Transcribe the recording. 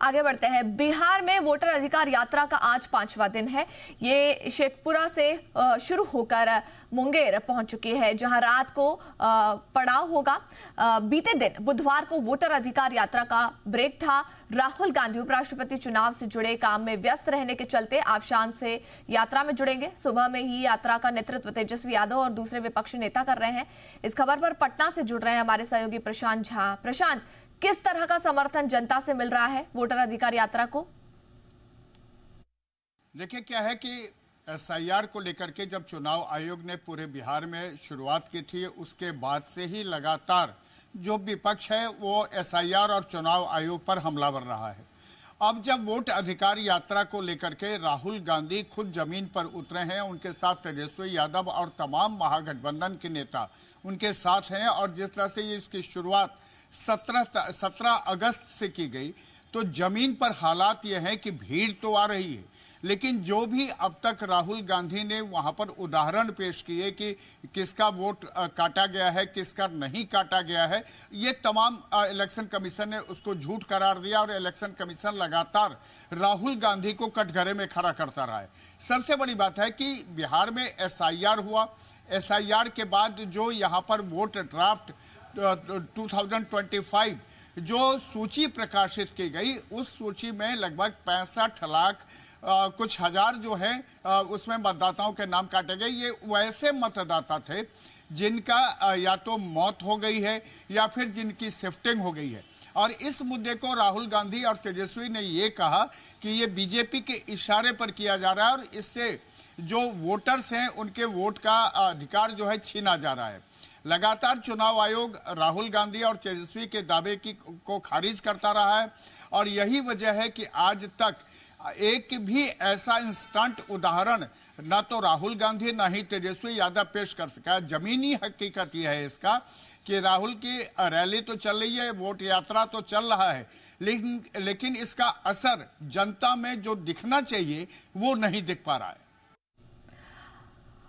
आगे बढ़ते हैं। बिहार में वोटर अधिकार यात्रा का आज 5वां दिन है। ये शेखपुरा से शुरू होकर मुंगेर पहुंच चुकी है, जहां रात को पड़ाव होगा। बीते दिन बुधवार को वोटर अधिकार यात्रा का ब्रेक था। राहुल गांधी उपराष्ट्रपति चुनाव से जुड़े काम में व्यस्त रहने के चलते आज शाम से यात्रा में जुड़ेंगे। सुबह में ही यात्रा का नेतृत्व तेजस्वी यादव और दूसरे विपक्षी नेता कर रहे हैं। इस खबर पर पटना से जुड़ रहे हैं हमारे सहयोगी प्रशांत झा। प्रशांत, किस तरह का समर्थन जनता से मिल रहा है वोटर अधिकार यात्रा को? देखिए, क्या है कि एसआईआर को लेकर के जब चुनाव आयोग ने पूरे बिहार में शुरुआत की थी, उसके बाद से ही लगातार जो विपक्ष है वो एसआईआर और चुनाव आयोग पर हमलावर रहा है। अब जब वोट अधिकार यात्रा को लेकर के राहुल गांधी खुद जमीन पर उतरे हैं, उनके साथ तेजस्वी यादव और तमाम महागठबंधन के नेता उनके साथ हैं, और जिस तरह से ये इसकी शुरुआत 17 अगस्त से की गई, तो जमीन पर हालात ये हैं कि भीड़ तो आ रही है, लेकिन जो भी अब तक राहुल गांधी ने वहां पर उदाहरण पेश किए कि किसका वोट काटा गया है, किसका नहीं काटा गया है, ये तमाम इलेक्शन कमीशन ने उसको झूठ करार दिया, और इलेक्शन कमीशन लगातार राहुल गांधी को कटघरे में खड़ा करता रहा है। सबसे बड़ी बात है कि बिहार में एसआईआर हुआ। एसआईआर के बाद जो यहाँ पर वोट ड्राफ्ट 2025 जो सूची प्रकाशित की गई, उस सूची में लगभग 65 लाख कुछ हजार जो है उसमें मतदाताओं के नाम काटे गए। ये वैसे मतदाता थे जिनका या तो मौत हो गई है या फिर जिनकी शिफ्टिंग हो गई है, और इस मुद्दे को राहुल गांधी और तेजस्वी ने ये कहा कि ये बीजेपी के इशारे पर किया जा रहा है, और इससे जो वोटर्स हैं उनके वोट का अधिकार जो है छीना जा रहा है। लगातार चुनाव आयोग राहुल गांधी और तेजस्वी के दावे को खारिज करता रहा है, और यही वजह है कि आज तक एक भी ऐसा इंस्टेंट उदाहरण ना तो राहुल गांधी ना ही तेजस्वी यादव पेश कर सका। जमीनी हकीकत यह है इसका कि राहुल की रैली तो चल रही है, वोट यात्रा तो चल रहा है, लेकिन इसका असर जनता में जो दिखना चाहिए वो नहीं दिख पा रहा है।